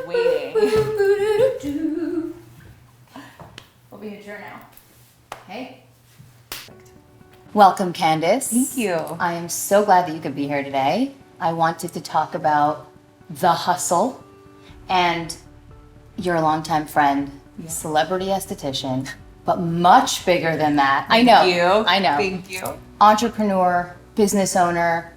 Waiting. We'll be adjourned now. Hey. Welcome, Candace. Thank you. I am so glad that you could be here today. I wanted to talk about the hustle, and you're a longtime friend, celebrity esthetician, but much bigger than that. I know. Thank you. Entrepreneur, business owner,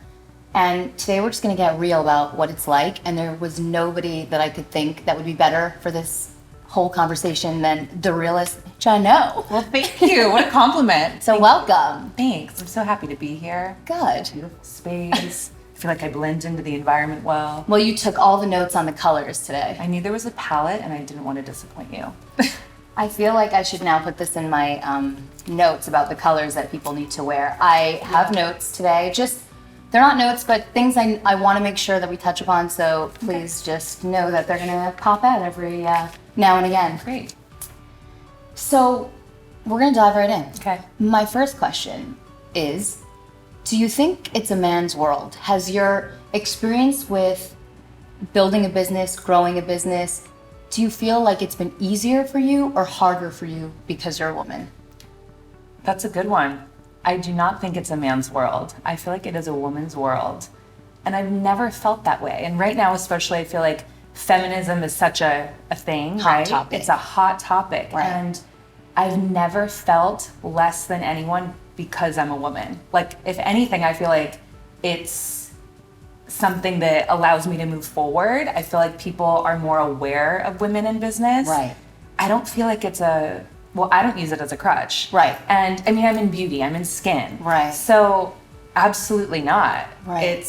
and today we're just going to get real about what it's like, and there was nobody that I could think that would be better for this whole conversation than the realest I know. Well, thank you. What a compliment. So welcome. Thanks. I'm so happy to be here. Good. Beautiful space. I feel like I blend into the environment well. Well, you took all the notes on the colors today. I knew there was a palette and I didn't want to disappoint you. I feel like I should now put this in my notes about the colors that people need to wear. I have notes today. They're not notes, but things I want to make sure that we touch upon. So please just know that they're going to pop out every now and again. Great. So we're going to dive right in. Okay. My first question is, do you think it's a man's world? Has your experience with building a business, growing a business, do you feel like it's been easier for you or harder for you because you're a woman? That's a good one. I do not think it's a man's world. I feel like it is a woman's world. And I've never felt that way. And right now, especially, I feel like feminism is such a thing, Hot topic. It's a hot topic. Right. And I've never felt less than anyone because I'm a woman. Like, if anything, I feel like it's something that allows me to move forward. I feel like people are more aware of women in business. Right. I don't feel like I don't use it as a crutch. Right. And I mean, I'm in beauty, I'm in skin. Right. So absolutely not. Right.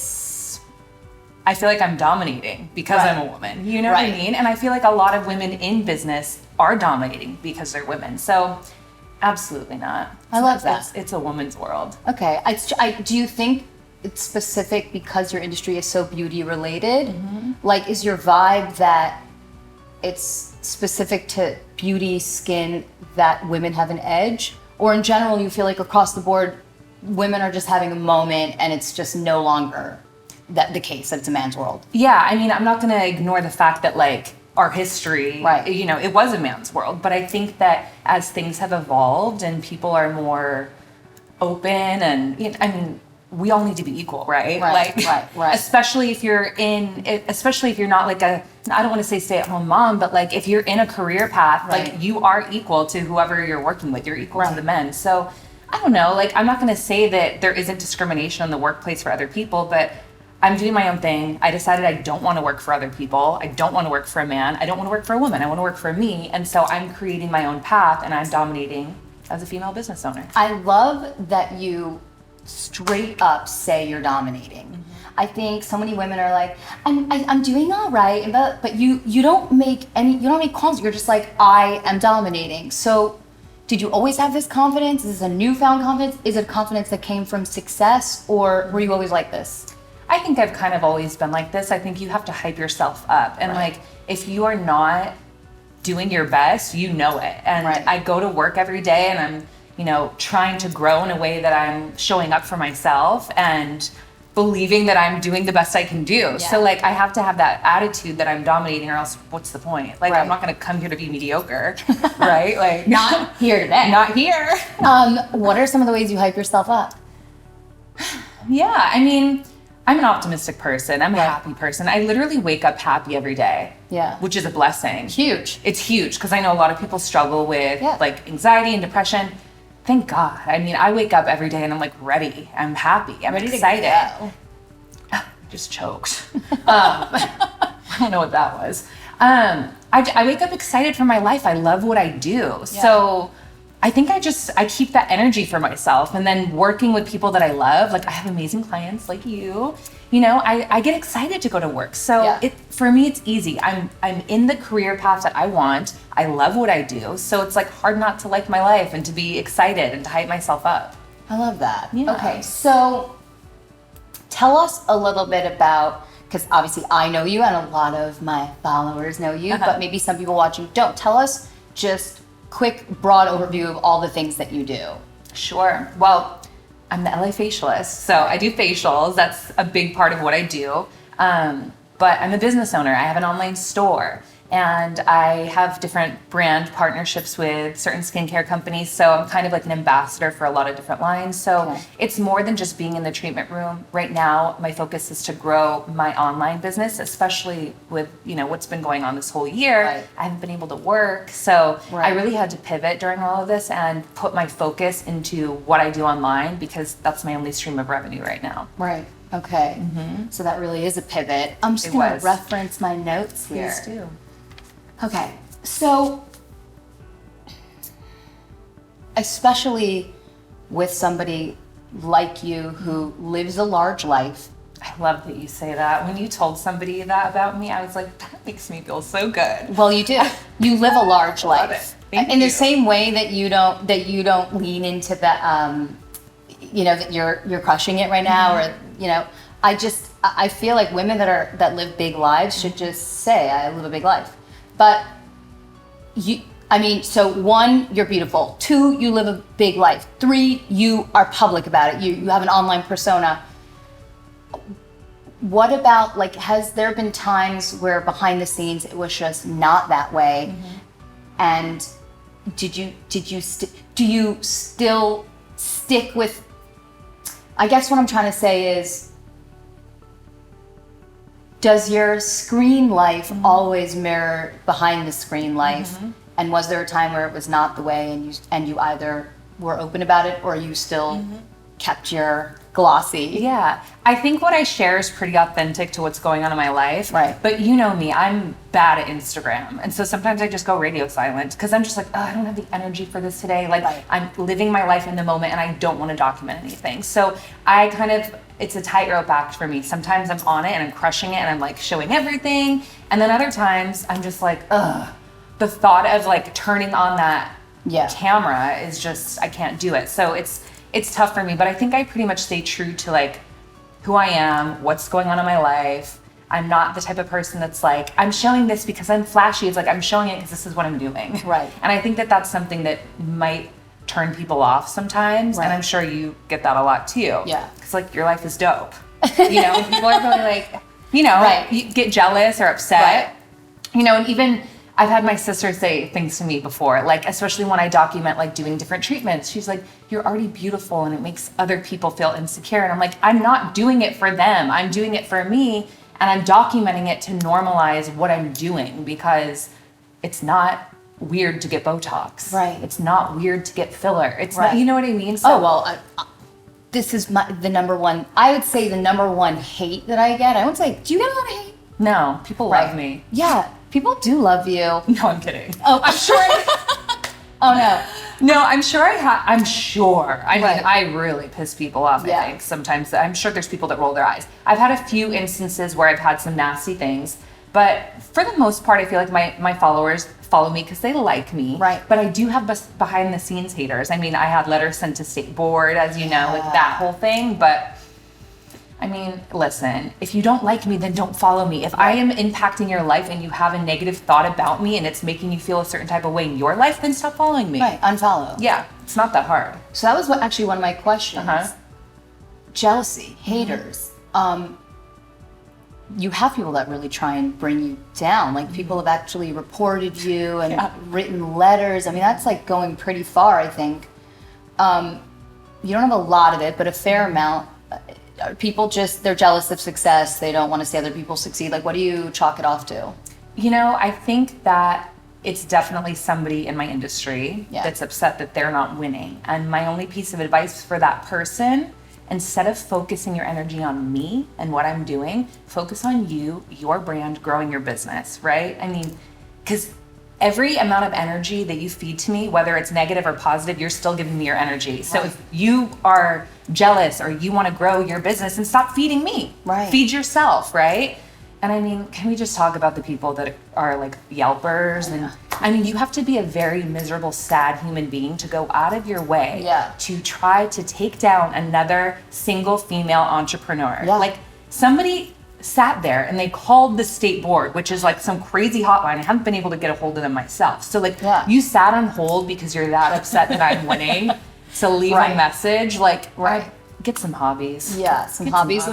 I feel like I'm dominating because Right. I'm a woman. You know what I Right. mean? And I feel like a lot of women in business are dominating because they're women. So absolutely not. I love that. It's a woman's world. Okay. Do you think it's specific because your industry is so beauty related? Mm-hmm. Like, is your vibe that it's specific to beauty, skin, that women have an edge? Or in general, you feel like across the board, women are just having a moment and it's just no longer the case, that it's a man's world? Yeah, I mean, I'm not going to ignore the fact that, like, our history, Right. you know, it was a man's world. But I think that as things have evolved and people are more open and, you know, I mean, we all need to be equal, right? Right, Like, right. especially if you're not like I don't want to say stay-at-home mom, but like if you're in a career path, Right. like you are equal to whoever you're working with. You're equal to Right. the men. So I don't know, like I'm not going to say that there isn't discrimination in the workplace for other people, but I'm doing my own thing. I decided I don't want to work for other people. I don't want to work for a man. I don't want to work for a woman. I want to work for me. And so I'm creating my own path and I'm dominating as a female business owner. I love that you straight up say you're dominating. Mm-hmm. I think so many women are like, I'm doing all right, but you don't make calls. You're just like, I am dominating. So did you always have this confidence? Is this a newfound confidence? Is it confidence that came from success, or were you always like this? I think I've kind of always been like this. I think you have to hype yourself up. And Right. like, if you are not doing your best, you know it. And Right. I go to work every day and I'm, you know, trying to grow in a way that I'm showing up for myself and believing that I'm doing the best I can do. Yeah. So like, I have to have that attitude that I'm dominating, or else what's the point? Like, Right. I'm not going to come here to be mediocre, right? Like, Not here today. not here. What are some of the ways you hype yourself up? Yeah, I mean, I'm an optimistic person. I'm a Right. happy person. I literally wake up happy every day. Yeah. Which is a blessing. Huge. It's huge because I know a lot of people struggle with Yeah. like anxiety and depression. Thank God. I mean, I wake up every day and I'm like ready. I'm happy. I'm Ready to excited. go. Just choked. I don't know what that was. I wake up excited for my life. I love what I do. So I think I keep that energy for myself, and then working with people that I love, like I have amazing clients like you know, I get excited to go to work. So Yeah. for me, it's easy. I'm in the career path that I want. I love what I do. So it's like hard not to like my life and to be excited and to hype myself up. I love that. Yeah. Okay, so tell us a little bit about, because obviously I know you and a lot of my followers know you, but maybe some people watching don't. Tell us just quick, broad overview of all the things that you do. Sure. Well, I'm the LA facialist, so I do facials. That's a big part of what I do. But but I'm a business owner. I have an online store. And I have different brand partnerships with certain skincare companies. So I'm kind of like an ambassador for a lot of different lines. So it's more than just being in the treatment room. Right now, my focus is to grow my online business, especially with, what's been going on this whole year. Right. I haven't been able to work. So Right. I really had to pivot during all of this and put my focus into what I do online because that's my only stream of revenue right now. Right. Okay. So that really is a pivot. I'm just It going to was. reference my notes here. Please do. Okay, so especially with somebody like you who lives a large life. I love that you say that. When you told somebody that about me, I was like, that makes me feel so good. Well, you do. You live a large Love life. it. Thank In you. the same way that you don't lean into the that you're crushing it right now, or I feel like women that live big lives should just say, I live a big life. But so 1, you're beautiful. 2, you live a big life. 3, you are public about it. You have an online persona. What about, has there been times where behind the scenes it was just not that way? And do you still stick with, I guess what I'm trying to say is, does your screen life always mirror behind the screen life? And was there a time where it was not the way and you either were open about it or you still kept your glossy? Yeah, I think what I share is pretty authentic to what's going on in my life. Right. But you know me, I'm bad at Instagram. And so sometimes I just go radio silent because I'm just like, oh, I don't have the energy for this today. Right. I'm living my life in the moment and I don't want to document anything. So it's a tightrope act for me. Sometimes I'm on it and I'm crushing it and I'm like showing everything. And then other times I'm just like, ugh. The thought of like turning on that camera is just, I can't do it. So it's tough for me, but I think I pretty much stay true to like who I am, what's going on in my life. I'm not the type of person that's like, I'm showing this because I'm flashy. It's like, I'm showing it because this is what I'm doing. Right. And I think that that's something that might turn people off sometimes. Right. And I'm sure you get that a lot too. Yeah. Because like your life is dope. People are probably like, Right. you get jealous or upset. Right. And even I've had my sister say things to me before, like, especially when I document like doing different treatments. She's like, you're already beautiful and it makes other people feel insecure. And I'm like, I'm not doing it for them. I'm doing it for me. And I'm documenting it to normalize what I'm doing because it's not weird to get Botox. Right. It's not weird to get filler. It's Right. not, you know what I mean? So, This is the number one, I would say the number one hate that I get. I would say, do you get a lot of hate? no, people love me. Yeah, people do love you. No, I'm kidding. Oh, I'm sure. Oh no. No, I'm sure I'm sure. I mean, Right. I really piss people off, Yeah. I think. Sometimes I'm sure there's people that roll their eyes. I've had a few instances where I've had some nasty things, but for the most part, I feel like my followers follow me because they like me. Right. But I do have behind the scenes haters. I mean, I had letters sent to state board, as you know, like that whole thing. But I mean, listen, if you don't like me, then don't follow me. If I am impacting your life and you have a negative thought about me and it's making you feel a certain type of way in your life, then stop following me. Right, unfollow. Yeah, it's not that hard. So that was actually one of my questions. Jealousy, haters. You have people that really try and bring you down. Like people have actually reported you and written letters. I mean, that's like going pretty far, I think. You don't have a lot of it, but a fair amount. People they're jealous of success. They don't want to see other people succeed. Like, what do you chalk it off to? I think that it's definitely somebody in my industry that's upset that they're not winning. And my only piece of advice for that person, instead of focusing your energy on me and what I'm doing, focus on you, your brand, growing your business, right? I mean, because every amount of energy that you feed to me, whether it's negative or positive, you're still giving me your energy. So if you are jealous or you want to grow your business, and stop feeding me. Right. Feed yourself, right? And I mean, can we just talk about the people that are like Yelpers? And I mean, you have to be a very miserable, sad human being to go out of your way to try to take down another single female entrepreneur. Yeah. Like somebody sat there and they called the state board, which is like some crazy hotline. I haven't been able to get a hold of them myself. So like you sat on hold because you're that upset that I'm winning to leave a message. Like, get some hobbies. Yeah, some Get hobbies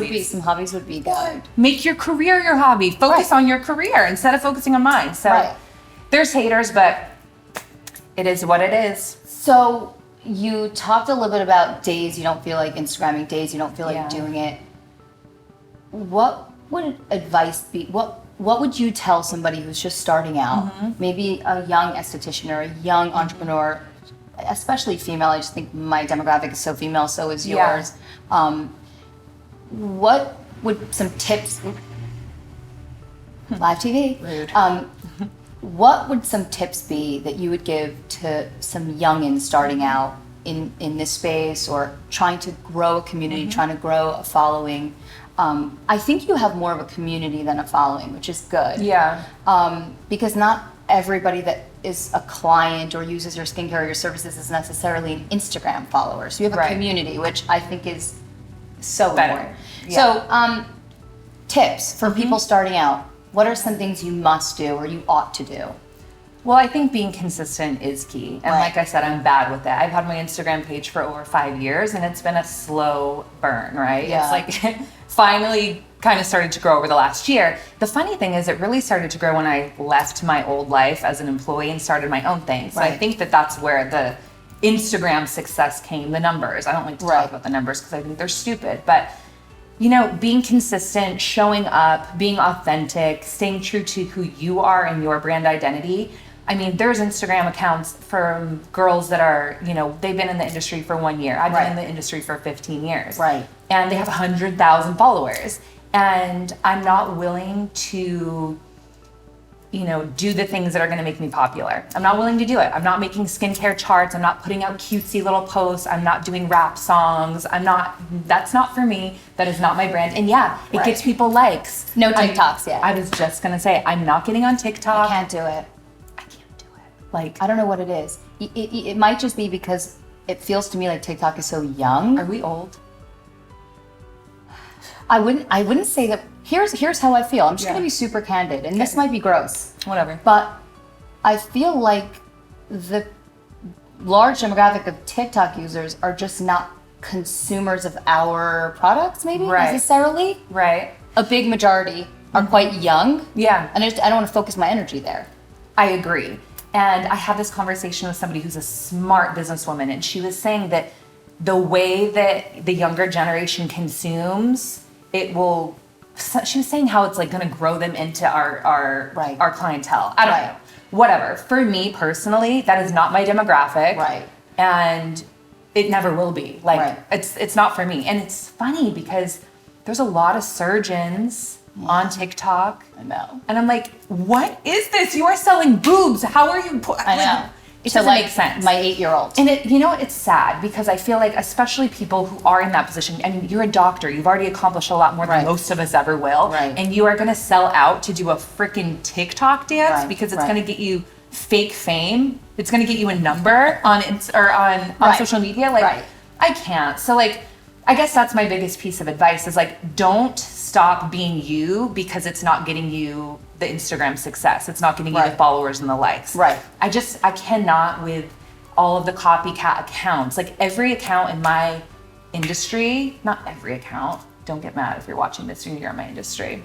would be good. Make your career your hobby. Focus Right. on your career instead of focusing on mine. So Right. there's haters, but it is what it is. So you talked a little bit about days you don't feel like Instagramming, days you don't feel like Yeah. doing it. What would advice be? What would you tell somebody who's just starting out? Mm-hmm. Maybe a young esthetician or a young entrepreneur, especially female. I just think my demographic is so female, so is Yeah. yours. What would some tips? Live TV. Rude. What would some tips be that you would give to some youngins starting out in this space or trying to grow a community, Mm-hmm. trying to grow a following? I think you have more of a community than a following, which is good. Yeah. Because not everybody that is a client or uses your skincare or your services is necessarily an Instagram follower. So you have a Right. community, which I think is so Better. important. Yeah. So, tips for people starting out. What are some things you must do or you ought to do? Well, I think being consistent is key. And Right. like I said, I'm bad with that. I've had my Instagram page for over 5 years and it's been a slow burn, right? Yeah. It's like finally kind of started to grow over the last year. The funny thing is it really started to grow when I left my old life as an employee and started my own thing. So I Right. think that that's where the Instagram success came, the numbers. I don't like to Right. talk about the numbers because I think they're stupid, but being consistent, showing up, being authentic, staying true to who you are and your brand identity. I mean, there's Instagram accounts from girls that are, they've been in the industry for 1 year. I've Right. been in the industry for 15 years. Right. And they have 100,000 followers. And I'm not willing to, do the things that are going to make me popular. I'm not willing to do it. I'm not making skincare charts. I'm not putting out cutesy little posts. I'm not doing rap songs. That's not for me. That is not my brand. And yeah, it Right. gets people likes. No TikToks yet. I was just going to say, I'm not getting on TikTok. I can't do it. I can't do it. Like, I don't know what it is. It might just be because it feels to me like TikTok is so young. are we old? I wouldn't say that. Here's how I feel. I'm just Yeah. gonna be super candid, and this Okay. might be gross, Whatever. but I feel like the large demographic of TikTok users are just not consumers of our products, maybe Right. necessarily. Right. A big majority are quite young, Yeah. and I don't want to focus my energy there. I agree. And I had this conversation with somebody who's a smart businesswoman, and she was saying that the way that the younger generation consumes, she was saying how it's like going to grow them into our Right. our clientele. I don't Right. know. Whatever. For me personally, that is not my demographic. Right. And it never will be. Like Right. it's not for me. And it's funny because there's a lot of surgeons on TikTok. I know. And I'm like, what is this? You are selling boobs. How are you? I know. It So, doesn't like, make sense. My 8-year-old. And it's sad because I feel like, especially people who are in that position, I mean, you're a doctor. You've already accomplished a lot more Right. than most of us ever will. Right. And you are going to sell out to do a freaking TikTok dance Right, because it's right. going to get you fake fame. It's going to get you a number on on Right. social media. Like, Right. I can't. So like, I guess that's my biggest piece of advice is like, don't stop being you because it's not getting you the Instagram success. It's not getting you the Right. followers and the likes. Right. I cannot with all of the copycat accounts. Like every account in my industry, not every account, don't get mad if you're watching this and you're in my industry,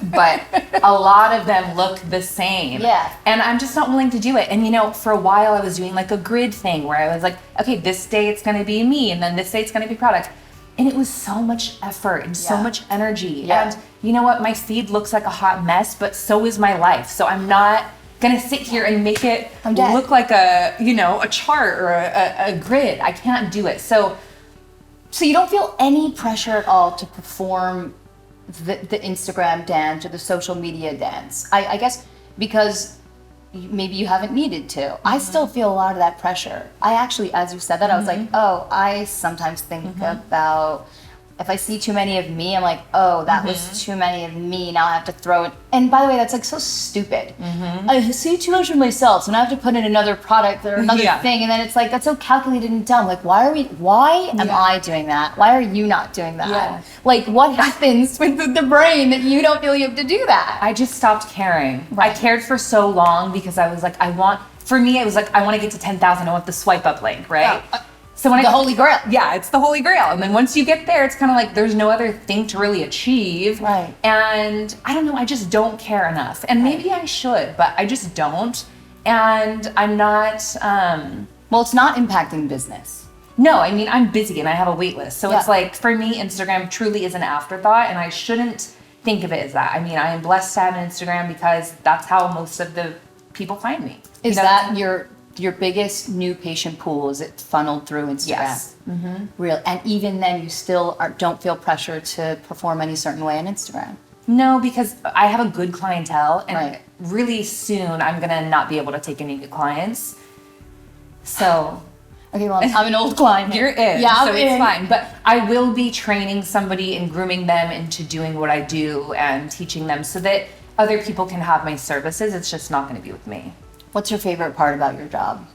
but a lot of them look the same. Yeah. And I'm just not willing to do it. And for a while I was doing like a grid thing where I was like, okay, this day it's going to be me and then this day it's going to be product. And it was so much effort and so Yeah. much energy. Yeah. And you know what? My feed looks like a hot mess, but so is my life. So I'm not gonna sit here and make it I'm dead. look like a chart or a grid. I can't do it. So you don't feel any pressure at all to perform the Instagram dance or the social media dance. I guess because maybe you haven't needed to. I still feel a lot of that pressure. I actually, as you said that, I was like, oh, I sometimes think about if I see too many of me, I'm like, oh, that was too many of me. Now I have to throw it. And by the way, that's like so stupid. I see too much of myself, so now I have to put in another product or another Yeah. thing, and then it's like that's so calculated and dumb. Like, why am Yeah. I doing that? Why are you not doing that? Yeah. Like, what happens with the brain that you don't feel you have to do that? I just stopped caring. Right. I cared for so long because I was like, for me, it was like, I want to get to 10,000. I want the swipe up link, right? Yeah. So when The Holy Grail. Yeah, it's the Holy Grail. And then once you get there, it's kind of like there's no other thing to really achieve. Right. And I don't know, I just don't care enough. And maybe I should, but I just don't. And I'm not, Well, it's not impacting business. no, I mean, I'm busy and I have a wait list. So it's Yeah. like, for me, Instagram truly is an afterthought, and I shouldn't think of it as that. I mean, I am blessed to have an Instagram because that's how most of the people find me. Is You know? that your biggest new patient pool? Is it funneled through Instagram? Yes. Real, and even then, you still don't feel pressure to perform any certain way on Instagram. No, because I have a good clientele, and Right. really soon I'm gonna not be able to take any new clients. So Okay, well, I'm an old client. you're in, Yeah, I'm so it's in. fine. But I will be training somebody and grooming them into doing what I do and teaching them so that other people can have my services. It's just not gonna be with me. What's your favorite part about your job?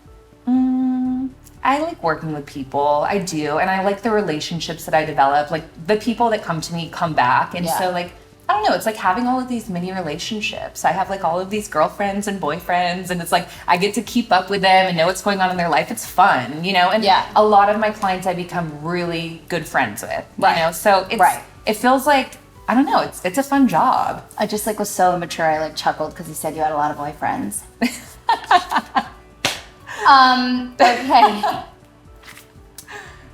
I like working with people. I do. And I like the relationships that I develop. Like the people that come to me come back. And Yeah. so like, I don't know, it's like having all of these mini relationships. I have like all of these girlfriends and boyfriends, and it's like I get to keep up with them and know what's going on in their life. It's fun, you know? And Yeah. a lot of my clients I become really good friends with. Right. You know, so it's Right. it feels like, I don't know, it's a fun job. I just like was so immature. I like chuckled because he said you had a lot of boyfriends. Okay.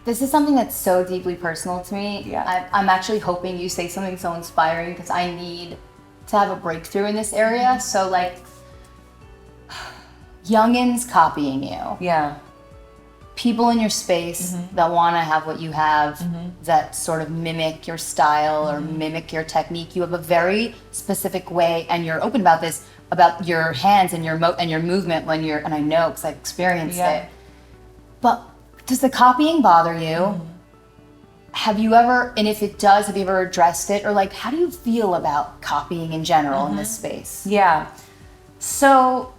This is something that's so deeply personal to me. Yeah. I'm actually hoping you say something so inspiring because I need to have a breakthrough in this area. So like, youngins copying you, Yeah. people in your space that want to have what you have, that sort of mimic your style or mimic your technique. You have a very specific way, and you're open about this, about your hands and your and your movement when you're. And I know because I've experienced Yeah. it. But does the copying bother you? Have you ever, and if it does, have you ever addressed it, or like, how do you feel about copying in general in this space? Yeah. So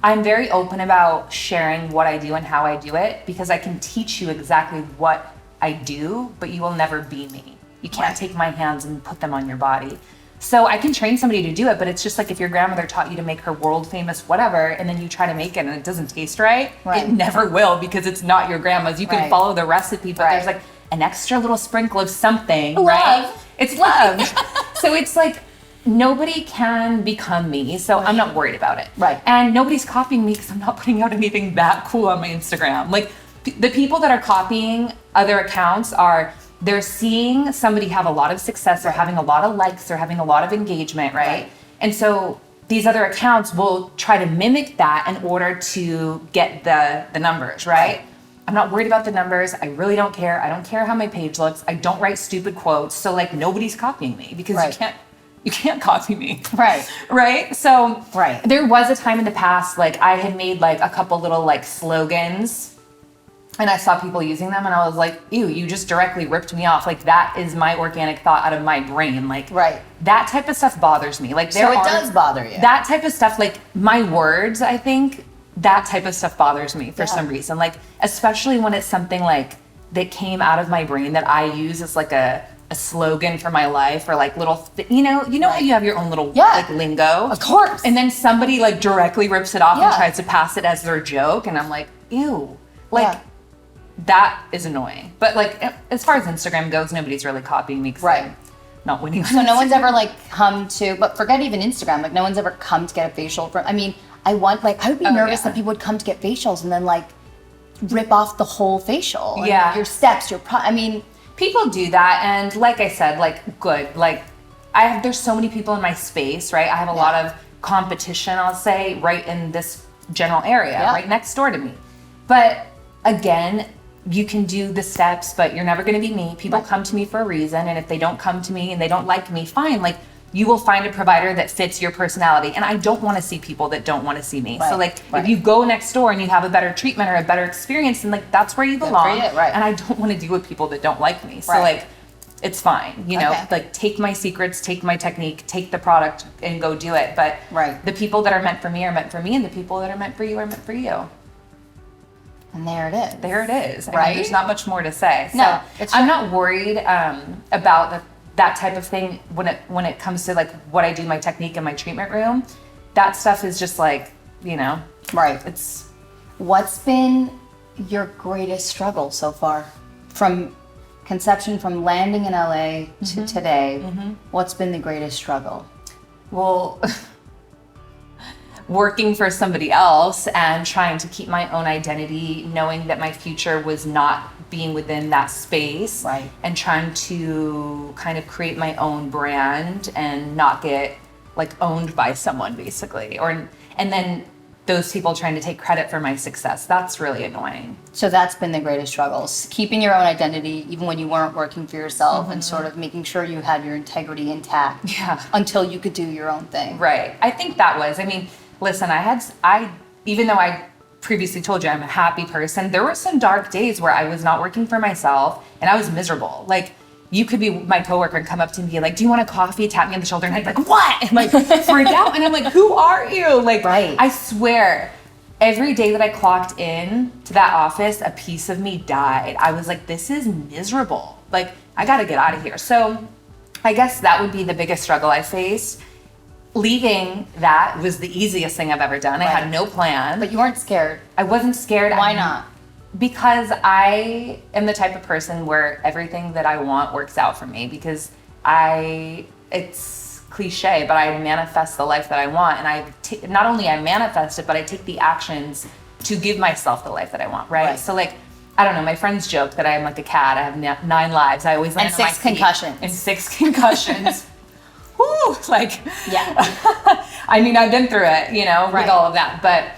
I'm very open about sharing what I do and how I do it because I can teach you exactly what I do, but you will never be me. You can't Right. take my hands and put them on your body. So I can train somebody to do it, but it's just like if your grandmother taught you to make her world famous whatever, and then you try to make it and it doesn't taste right, Right. it never will because it's not your grandma's. You can Right. follow the recipe, but Right. there's like an extra little sprinkle of something, Love. right? It's love. So it's like nobody can become me, so I'm not worried about it. Right. And nobody's copying me because I'm not putting out anything that cool on my Instagram. Like the people that are copying other accounts they're seeing somebody have a lot of success, they're having a lot of likes, they're having a lot of engagement, right? Right. And so these other accounts will try to mimic that in order to get the numbers, right? I'm not worried about the numbers. I really don't care. I don't care how my page looks. I don't write stupid quotes. So like nobody's copying me because Right. you can't copy me. Right. Right? So Right. there was a time in the past, like I had made like a couple little like slogans and I saw people using them and I was like, ew, you just directly ripped me off. Like that is my organic thought out of my brain. Like Right. that type of stuff bothers me. Like So it does bother you. That type of stuff, like my words, I think that type of stuff bothers me for Yeah. some reason. Like especially when it's something like that came out of my brain that I use as like a slogan for my life or like little, you know how Right. you have your own little Yeah. like lingo. Of course. And then somebody like directly rips it off and Yeah. tries to pass it as their joke, and I'm like, ew, like Yeah. that is annoying. But like as far as Instagram goes, nobody's really copying me. 'Cause Right. I'm not winning. So no one's ever like come to, but forget even Instagram, like no one's ever come to get a facial from, I mean, I would be nervous yeah. that people would come to get facials and then like rip off the whole facial. and Yeah. Your steps, I mean, People do that, and like I said, like good. Like there's so many people in my space, right? I have a lot of competition, I'll say, right in this general area, Yeah. right next door to me. But again, you can do the steps, but you're never going to be me. People come to me for a reason, and if they don't come to me and they don't like me, fine. Like you will find a provider that fits your personality, and I don't want to see people that don't want to see me. So Right, like right. if you go next door and you have a better treatment or a better experience, then like that's where you belong. you, right. And I don't want to deal with people that don't like me. So Right. like it's fine, you know, Okay. like take my secrets, take my technique, take the product and go do it. But Right. the people that are meant for me are meant for me, and the people that are meant for you are meant for you. and there it is. There it is. I mean, Right? there's not much more to say. So No, it's I'm true. not worried about that type of thing when it comes to like what I do, my technique in my treatment room. That stuff is just like, you know, Right. it's What's been your greatest struggle so far? From conception, from landing in LA to today, what's been the greatest struggle? Well, working for somebody else and trying to keep my own identity, knowing that my future was not being within that space, Right. and trying to kind of create my own brand and not get like owned by someone basically, and then those people trying to take credit for my success. That's really annoying. So that's been the greatest struggles, keeping your own identity even when you weren't working for yourself and sort of making sure you had your integrity intact Yeah. until you could do your own thing. Right. I think that was, I mean, listen, even though I previously told you I'm a happy person, there were some dark days where I was not working for myself and I was miserable. Like, you could be my coworker and come up to me and be like, do you want a coffee? Tap me on the shoulder and I'd be like, what? And like freak out. And I'm like, who are you? Like, Right. I swear, every day that I clocked in to that office, a piece of me died. I was like, this is miserable. Like, I got to get out of here. So I guess that would be the biggest struggle I faced. Leaving that was the easiest thing I've ever done. I Right. had no plan. But you weren't scared. I wasn't scared. Why not? Because I am the type of person where everything that I want works out for me, because it's cliche, but I manifest the life that I want. And not only I manifest it, but I take the actions to give myself the life that I want, right? Right. So like, I don't know, my friends joke that I'm like a cat. I have 9 lives. I always land And on my 6 feet. concussions. And 6 concussions. Woo, like, Yeah. I mean, I've been through it, Right. with all of that. But,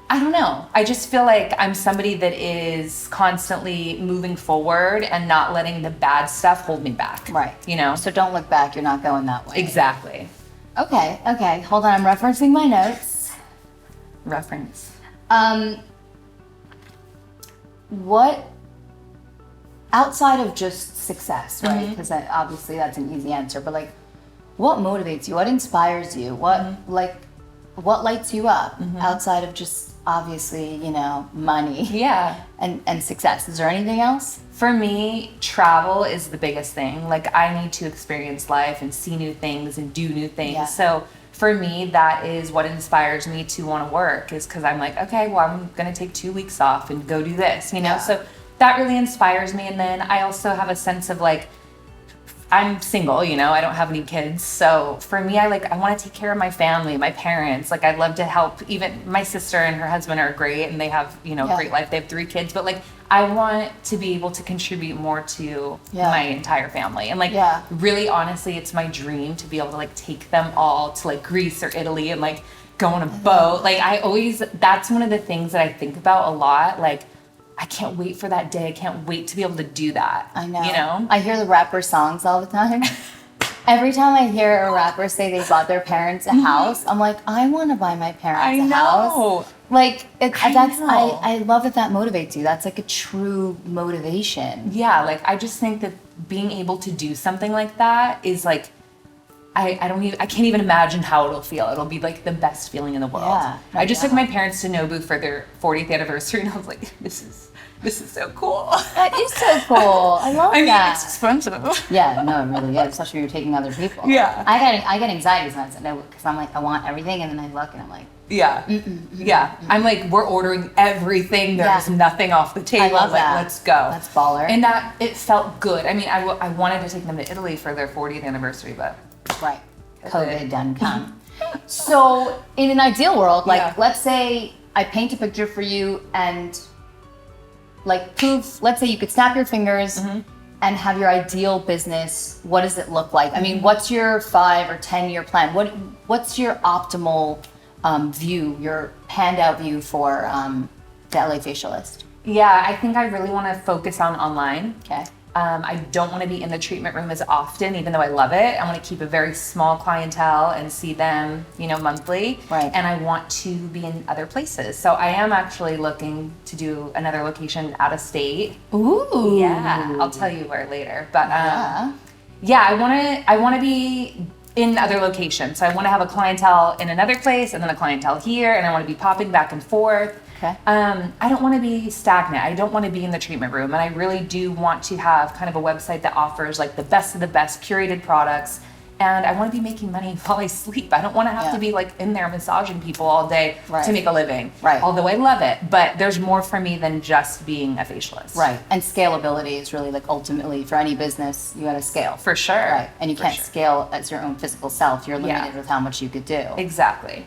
I don't know. I just feel like I'm somebody that is constantly moving forward and not letting the bad stuff hold me back. Right. So don't look back. You're not going that way. Exactly. Okay. Hold on. I'm referencing my notes. Reference. What, outside of just success, right? Because obviously that's an easy answer, but like, what motivates you? What inspires you? What lights you up outside of just obviously, money Yeah. and success? Is there anything else? For me, travel is the biggest thing. Like, I need to experience life and see new things and do new things. Yeah. So for me, that is what inspires me to want to work, is because I'm like, okay, well, I'm going to take 2 weeks off and go do this, Yeah. So that really inspires me. And then I also have a sense of like, I'm single, I don't have any kids. So for me, I want to take care of my family, my parents. Like, I'd love to help. Even my sister and her husband are great and they have, great life. They have 3 kids, but like, I want to be able to contribute more to my entire family. And like, really honestly, it's my dream to be able to like take them all to like Greece or Italy and like go on a boat. Like, that's one of the things that I think about a lot. Like, I can't wait for that day. I can't wait to be able to do that. I know. I hear the rapper songs all the time. Every time I hear a rapper say they bought their parents a house, I'm like, I want to buy my parents a house. Like, I love that motivates you. That's like a true motivation. Yeah, like, I just think that being able to do something like that is like, I can't even imagine how it'll feel. It'll be like the best feeling in the world. Yeah, I just took my parents to Nobu for their 40th anniversary and I was like, this is so cool. That is so cool. I love that. It's expensive. Yeah, no, it really is, especially when you're taking other people. Yeah. I get anxiety sometimes because I'm like, I want everything, and then I look and I'm like, Yeah. I'm like, we're ordering everything. There's nothing off the table. I love like, that. Let's go. That's baller. And that, it felt good. I mean, I wanted to take them to Italy for their 40th anniversary, but right. COVID done come. So in an ideal world, like, let's say I paint a picture for you and like proof, let's say you could snap your fingers and have your ideal business. What does it look like? I mean, what's your 5 or 10-year plan? What's your optimal view, your handout view for the LA Facialist? yeah, I think I really want to focus on online. Okay. I don't want to be in the treatment room as often, even though I love it. I want to keep a very small clientele and see them, monthly. Right. And I want to be in other places. So I am actually looking to do another location out of state. Ooh. Yeah, I'll tell you where later. But Yeah. I want to be in other locations. So I want to have a clientele in another place and then a clientele here, and I want to be popping back and forth. Okay. I don't want to be stagnant. I don't want to be in the treatment room. And I really do want to have kind of a website that offers like the best of the best curated products and I want to be making money while I sleep. I don't want to have to be like in there massaging people all day to make a living. Right. Although I love it, but there's more for me than just being a facialist. Right. And scalability is really like ultimately for any business, you got to scale. For sure. Right. And you can't scale as your own physical self. You're limited with how much you could do. Exactly.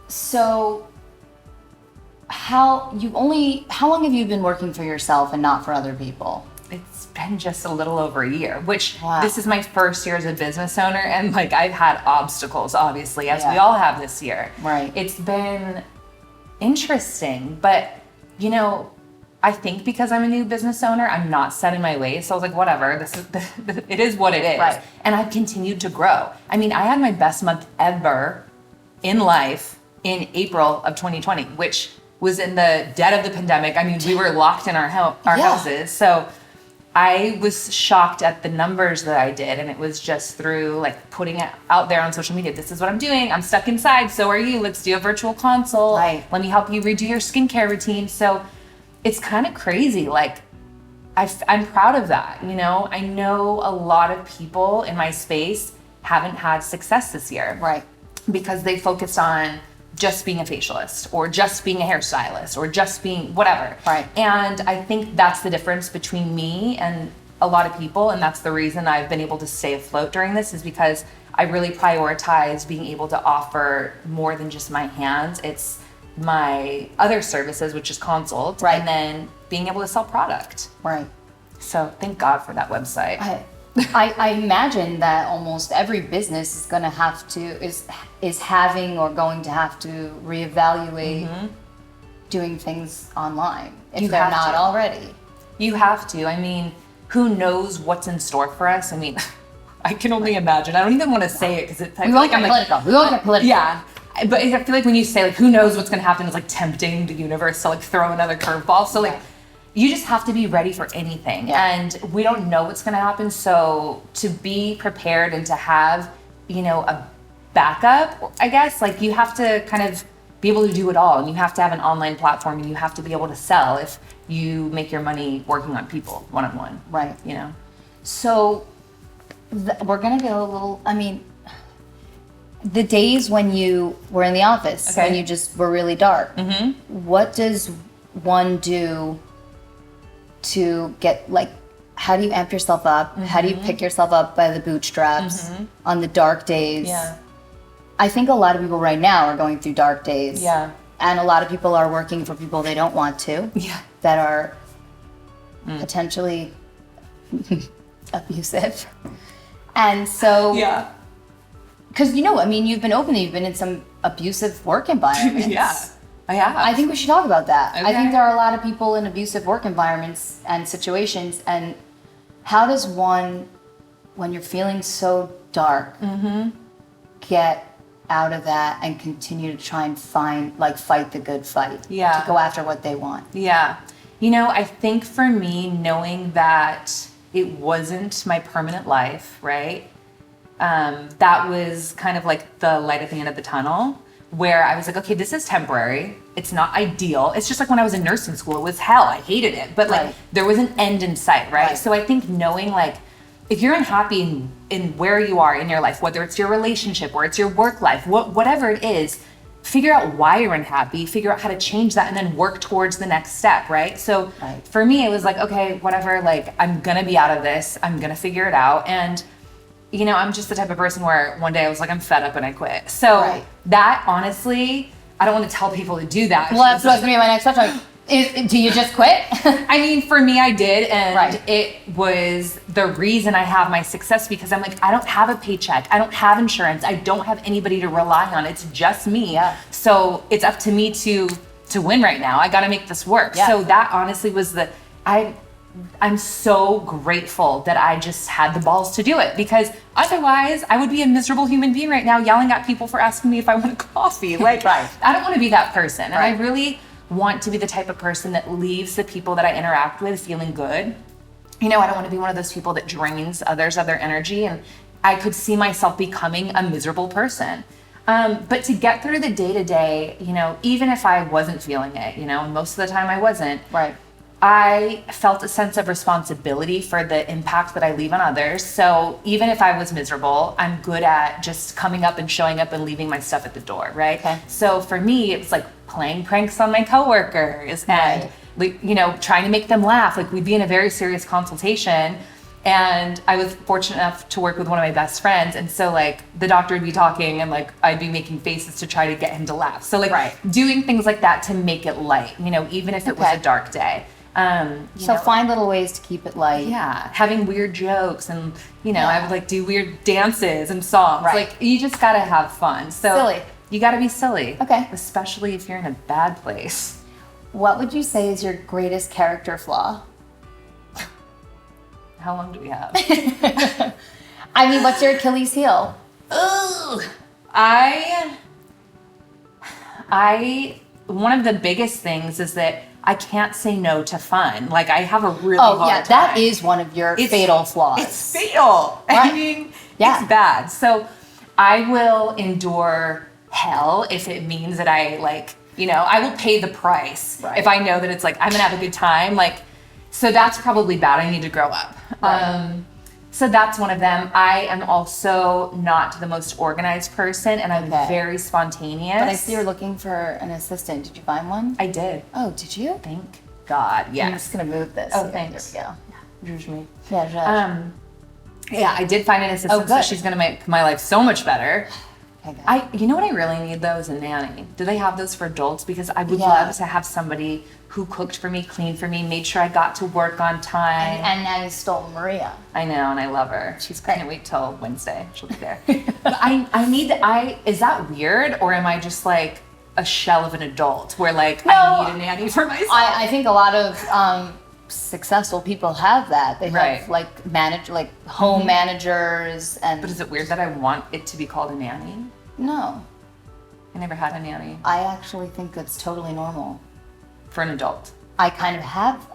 So how long have you been working for yourself and not for other people? It's been just a little over a year, which this is my first year as a business owner. And like I've had obstacles, obviously, as we all have this year. Right. It's been interesting, but you know, I think because I'm a new business owner, I'm not set in my ways. So I was like, whatever, it is what it is. Right. And I've continued to grow. I mean, I had my best month ever in life in April of 2020, which was in the dead of the pandemic. I mean, we were locked in our houses. So I was shocked at the numbers that I did. And it was just through like putting it out there on social media. This is what I'm doing. I'm stuck inside. So are you. Let's do a virtual consult. Right. Let me help you redo your skincare routine. So it's kind of crazy. Like I'm proud of that. You know, I know a lot of people in my space haven't had success this year. Right. Because they focused on just being a facialist or just being a hairstylist or just being whatever. Right. And I think that's the difference between me and a lot of people. And that's the reason I've been able to stay afloat during this, is because I really prioritize being able to offer more than just my hands. It's my other services, which is consult, and then being able to sell product. Right. So thank God for that website. I imagine that almost every business is going to have to is having or going to have to reevaluate doing things online if they're not already. You have to. I mean, who knows what's in store for us? I mean, I can only imagine. I don't even want to say it because we won't get political. We won't get political. Yeah. But I feel like when you say like, who knows what's going to happen, it's like tempting the universe to like throw another curveball. So like, you just have to be ready for anything. And we don't know what's going to happen. So to be prepared and to have, you know, a backup, I guess, like you have to kind of be able to do it all. And you have to have an online platform and you have to be able to sell if you make your money working on people one-on-one. Right. You know? So we're going to get a little, I mean, the days when you were in the office, when you just were really dark, what does one do to get, like, how do you amp yourself up? How do you pick yourself up by the bootstraps on the dark days? Yeah. I think a lot of people right now are going through dark days. Yeah. And a lot of people are working for people they don't want to. Yeah. That are potentially abusive. And so, because, you know, I mean, you've been in some abusive work environments. I have. I think we should talk about that. Okay. I think there are a lot of people in abusive work environments and situations. And how does one, when you're feeling so dark, get out of that and continue to try and fight the good fight? To go after what they want. Yeah. You know, I think for me, knowing that it wasn't my permanent life, right? That was kind of like the light at the end of the tunnel, where I was like, okay, this is temporary. It's not ideal. It's just like when I was in nursing school, it was hell. I hated it. But like there was an end in sight, right? So I think knowing like, if you're unhappy in where you are in your life, whether it's your relationship or it's your work life, whatever it is, figure out why you're unhappy, figure out how to change that, and then work towards the next step, right? So for me, it was like, okay, whatever, like I'm gonna be out of this. I'm gonna figure it out. And you know, I'm just the type of person where one day I was like, I'm fed up and I quit. So that honestly, I don't want to tell people to do that. Well, that's supposed to be my next question. Do you just quit? I mean, for me, I did. And it was the reason I have my success, because I'm like, I don't have a paycheck. I don't have insurance. I don't have anybody to rely on. It's just me. So it's up to me to win right now. I got to make this work. So that honestly was I'm so grateful that I just had the balls to do it, because otherwise I would be a miserable human being right now yelling at people for asking me if I want a coffee. Like, I don't want to be that person. And I really want to be the type of person that leaves the people that I interact with feeling good. You know, I don't want to be one of those people that drains others of their energy. And I could see myself becoming a miserable person. But to get through the day to day, you know, even if I wasn't feeling it, you know, and most of the time I wasn't. I felt a sense of responsibility for the impact that I leave on others. So even if I was miserable, I'm good at just coming up and showing up and leaving my stuff at the door, right? Okay. So for me, it was like playing pranks on my coworkers and like, you know, trying to make them laugh. Like we'd be in a very serious consultation. And I was fortunate enough to work with one of my best friends. And so like the doctor would be talking and like I'd be making faces to try to get him to laugh. So like doing things like that to make it light, you know, even if it was a dark day. So find little ways to keep it light. Yeah, having weird jokes and, you know, I would like do weird dances and songs. Like you just gotta have fun. So silly. You gotta be silly. Okay. Especially if you're in a bad place. What would you say is your greatest character flaw? How long do we have? I mean, what's your Achilles heel? Ooh, one of the biggest things is that I can't say no to fun. Like I have a really hard time. That is one of your fatal flaws. It's fatal. I mean, it's bad. So I will endure hell if it means that I like, you know, I will pay the price if I know that it's like I'm gonna have a good time. Like, so that's probably bad. I need to grow up. So that's one of them. I am also not the most organized person, and I'm very spontaneous. But I see you're looking for an assistant. Did you find one? I did. Oh, did you? Thank God. Yes. I'm just gonna move this. Oh, thanks. There we go. Juge me. Yeah, Yeah, I did find an assistant, so she's gonna make my life so much better. You know what I really need though is a nanny. Do they have those for adults? Because I would love to have somebody who cooked for me, cleaned for me, made sure I got to work on time. And now you stole Maria. I know, and I love her. She's great. Can't wait till Wednesday. She'll be there. But is that weird, or am I just like a shell of an adult where like I need a nanny for myself? I think a lot of successful people have that. They have like home managers and. But is it weird that I want it to be called a nanny? No. I never had a nanny. I actually think that's totally normal. For an adult. I kind of have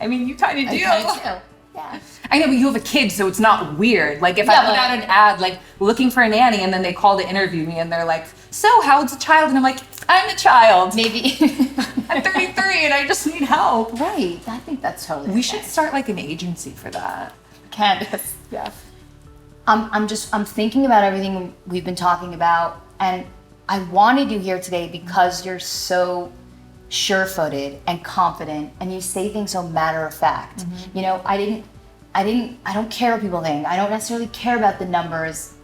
I mean, you kind of do. Yeah. I know, but you have a kid, so it's not weird. Like if I put out an ad like looking for a nanny and then they call to interview me and they're like, so how old's the child? And I'm like, I'm the child. Maybe. I'm 33 and I just need help. Right. I think that's totally We should start like an agency for that. Candace. Yeah. I'm thinking about everything we've been talking about, and I wanted you here today because you're so sure-footed and confident, and you say things so matter of fact. You know, I don't care what people think. I don't necessarily care about the numbers.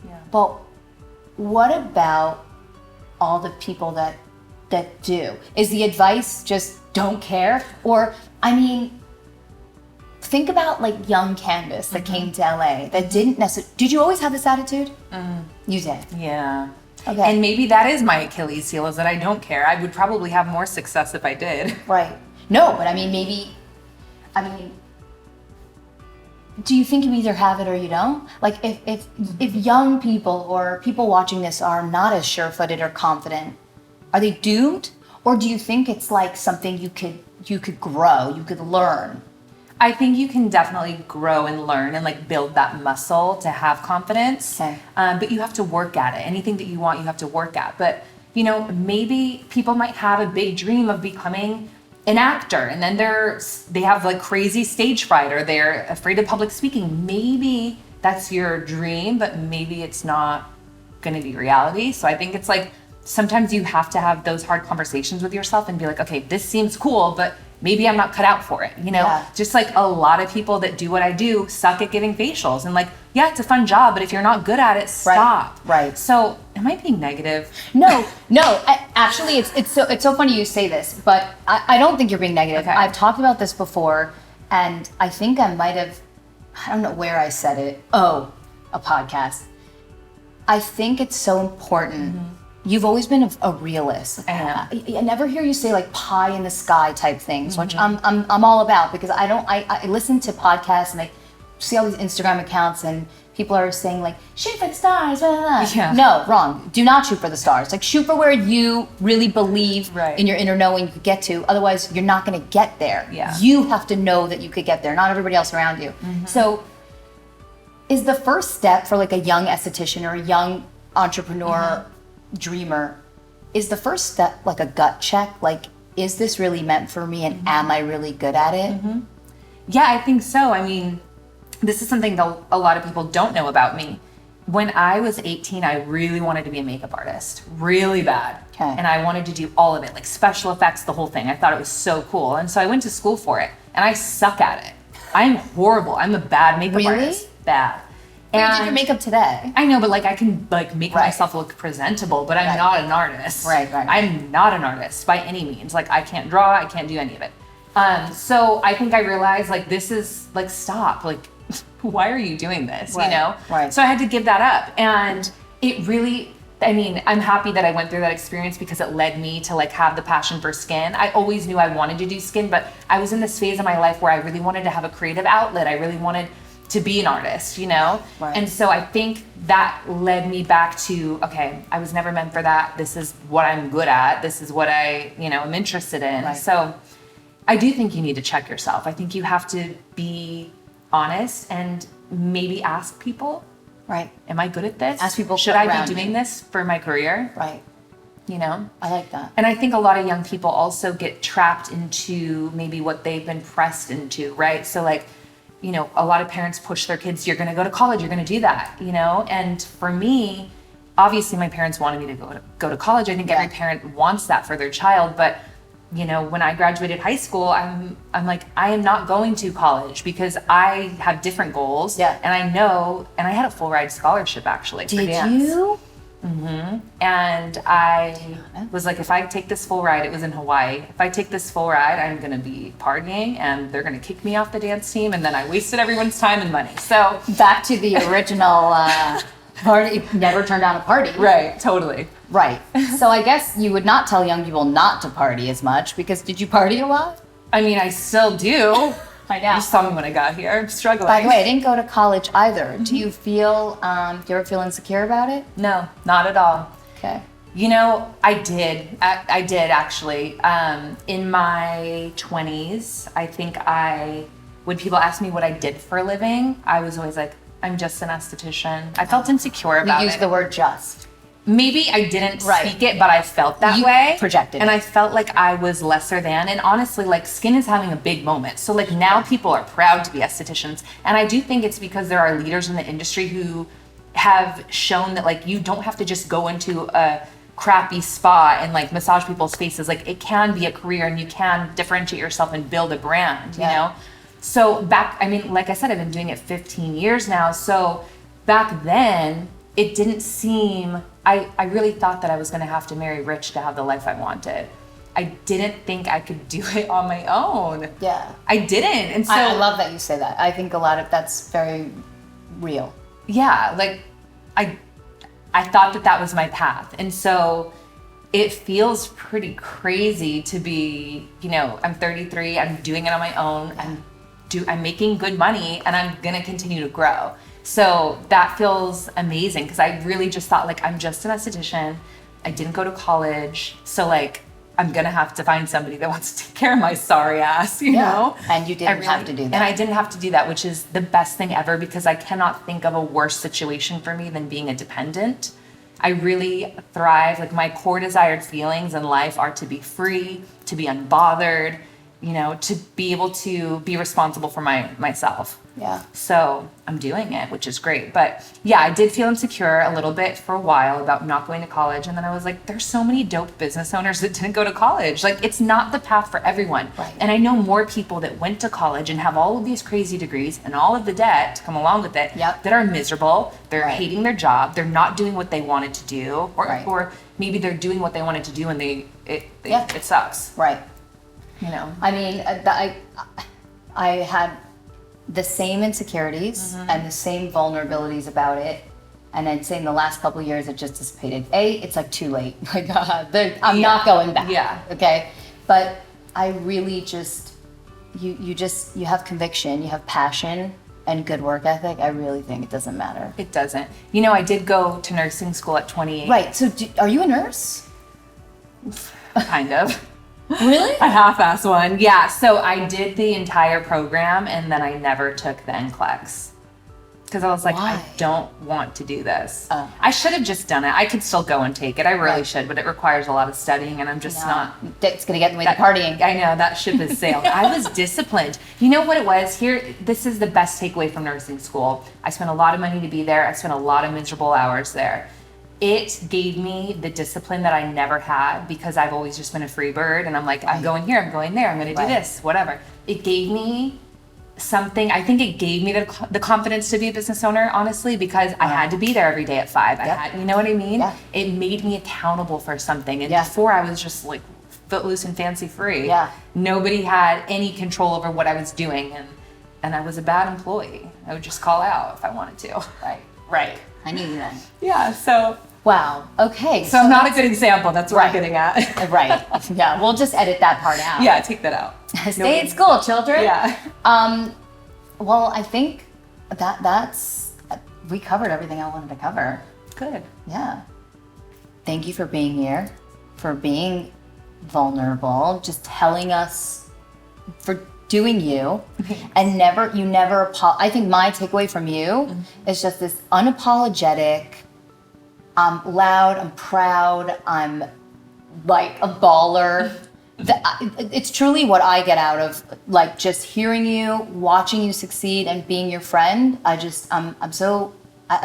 Yeah. But what about all the people that do? Is the advice just don't care? Or, I mean, think about like young Candace that came to LA that didn't necessarily. Did you always have this attitude? You did. Yeah. Okay. And maybe that is my Achilles heel, is that I don't care. I would probably have more success if I did. Right. No, but I mean, do you think you either have it or you don't? Like if young people or people watching this are not as sure-footed or confident, are they doomed? Or do you think it's like something you could grow, you could learn? I think you can definitely grow and learn and like build that muscle to have confidence. Okay. But you have to work at it. Anything that you want, you have to work at. But, you know, maybe people might have a big dream of becoming an actor, and then they have like crazy stage fright, or they're afraid of public speaking. Maybe that's your dream, but maybe it's not going to be reality. So I think it's like sometimes you have to have those hard conversations with yourself and be like, okay, this seems cool, but maybe I'm not cut out for it, you know? Yeah. Just like a lot of people that do what I do suck at giving facials. And like, yeah, it's a fun job, but if you're not good at it, stop. Right. So am I being negative? No. Actually, it's so funny you say this, but I don't think you're being negative. Okay. I've talked about this before, and I think I might have, I don't know where I said it. Oh, a podcast. I think it's so important. You've always been a realist. I never hear you say like pie in the sky type things, which I'm all about, because I listen to podcasts and I see all these Instagram accounts and people are saying like, shoot for the stars, blah, blah, blah. Yeah. No, wrong. Do not shoot for the stars. Like shoot for where you really believe in your inner knowing you could get to. Otherwise, you're not going to get there. Yeah. You have to know that you could get there, not everybody else around you. So is the first step for like a young esthetician or a young entrepreneur dreamer, is the first step like a gut check? Like, is this really meant for me, and am I really good at it? Yeah, I think so. I mean, this is something that a lot of people don't know about me. When I was 18, I really wanted to be a makeup artist, really bad. Okay. And I wanted to do all of it, like special effects, the whole thing. I thought it was so cool. And so I went to school for it, and I suck at it. I'm horrible. I'm a bad makeup Really? artist. Bad. You did your makeup today. I know, but like I can like make Right. myself look presentable, but I'm Right. not an artist. Right. I'm not an artist by any means. Like I can't draw, I can't do any of it. So I think I realized like this is like stop. Like why are you doing this? Right. You know? Right. So I had to give that up. And it really, I mean, I'm happy that I went through that experience because it led me to like have the passion for skin. I always knew I wanted to do skin, but I was in this phase of my life where I really wanted to have a creative outlet. I really wanted to be an artist, you know? Right. And so I think that led me back to, okay, I was never meant for that. This is what I'm good at. This is what I, you know, am interested in. Right. So I do think you need to check yourself. I think you have to be honest and maybe ask people, Right. am I good at this? Ask people Should I around be doing you. this for my career? Right. You know? I like that. And I think a lot of young people also get trapped into maybe what they've been pressed into, right? So like, you know, a lot of parents push their kids, you're going to go to college, you're going to do that, you know? And for me, obviously my parents wanted me to go to college. I think every parent wants that for their child, but you know, when I graduated high school, I'm like, I am not going to college because I have different goals. Yeah. And I know, and I had a full ride scholarship actually for Did dance. you? And I was like, if I take this full ride, it was in Hawaii. If I take this full ride, I'm going to be partying and they're going to kick me off the dance team. And then I wasted everyone's time and money. So, Back to the original party. Never turn down a party. right, totally. Right. So I guess you would not tell young people not to party as much because did you party a lot? I mean, I still do. I know. You saw me when I got here. I'm struggling. By the way, I didn't go to college either. Do you feel, do you ever feel insecure about it? No, not at all. Okay. You know, I did. I did actually. In my 20s, I think when people ask me what I did for a living, I was always like, I'm just an esthetician. I felt insecure about You it. use the word just. Maybe I didn't Right. speak it, but I felt that You way. projected And it. I felt like I was lesser than. And honestly, like skin is having a big moment. So like now people are proud to be estheticians. And I do think it's because there are leaders in the industry who have shown that like you don't have to just go into a crappy spa and like massage people's faces. Like it can be a career and you can differentiate yourself and build a brand, you Yeah. know? So like I said, I've been doing it 15 years now. So back then, it didn't seem, I really thought that I was going to have to marry rich to have the life I wanted. I didn't think I could do it on my own. Yeah. I didn't. And so, I love that you say that. I think a lot of that's very real. yeah, like I thought that was my path. And so it feels pretty crazy to be, you know, I'm 33, I'm doing it on my own, I'm making good money and I'm gonna continue to grow. So that feels amazing because I really just thought like I'm just an esthetician. I didn't go to college. So like I'm gonna have to find somebody that wants to take care of my sorry ass, you know? And you didn't have to do that. And I didn't have to do that, which is the best thing ever because I cannot think of a worse situation for me than being a dependent. I really thrive. Like my core desired feelings in life are to be free, to be unbothered, you know, to be able to be responsible for myself. Yeah. So I'm doing it, which is great. But yeah, I did feel insecure a little bit for a while about not going to college. And then I was like, there's so many dope business owners that didn't go to college. Like it's not the path for everyone. Right. And I know more people that went to college and have all of these crazy degrees and all of the debt to come along with it Yep. that are miserable. They're Right. hating their job. They're not doing what they wanted to do. Right. Or maybe they're doing what they wanted to do and Yeah. it sucks, Right. you know? I mean, I had the same insecurities and the same vulnerabilities about it. And I'd say in the last couple of years, it just dissipated. It's like too late. Like, I'm not going back. Yeah. Okay. But I really just, you have conviction, you have passion and good work ethic. I really think it doesn't matter. It doesn't. You know, I did go to nursing school at 28. Right. So are you a nurse? Kind of. Really? A half-ass one. Yeah, so I did the entire program and then I never took the NCLEX. because I was like, I Why? don't want to do this. Oh. I should have just done it. I could still go and take it. I really should, but it requires a lot of studying, and I'm just not. It's gonna get in the way of the partying. I know, that ship has sailed. I was disciplined. You know what it was? Here, this is the best takeaway from nursing school. I spent a lot of money to be there. I spent a lot of miserable hours there. It gave me the discipline that I never had because I've always just been a free bird, and I'm like, I'm going here, I'm going there, I'm going to do Right. this, whatever. It gave me something. I think it gave me the confidence to be a business owner, honestly, because I had to be there every day at 5. I Yep. had, you know what I mean? Yeah. It made me accountable for something. And Yeah. before I was just like footloose and fancy free. Yeah. Nobody had any control over what I was doing, and I was a bad employee. I would just call out if I wanted to. Right. Right. I knew you then. Yeah. So Wow. Okay. so I'm not a good example. That's what I'm getting at. Right. Yeah. We'll just edit that part out. Yeah. Take that out. Stay in school, children. Yeah. Well, I think that's we covered everything I wanted to cover. Good. Yeah. Thank you for being here, for being vulnerable, just telling us, for doing you, and you never I think my takeaway from you is just this unapologetic. I'm loud. I'm proud. I'm like a baller. It's truly what I get out of like just hearing you, watching you succeed, and being your friend. I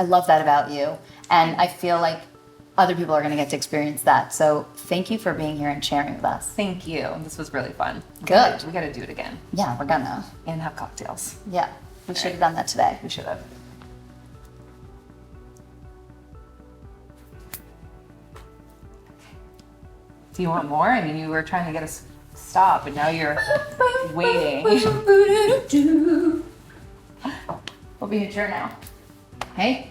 love that about you, and I feel like other people are going to get to experience that. So thank you for being here and sharing with us. Thank you. This was really fun. Good. We got to do it again Yeah, we're gonna. and have cocktails. Yeah, we should have done that today. We should have. Do you want more? I mean, you were trying to get us stop, and now you're waiting. We'll be your turn now. Hey.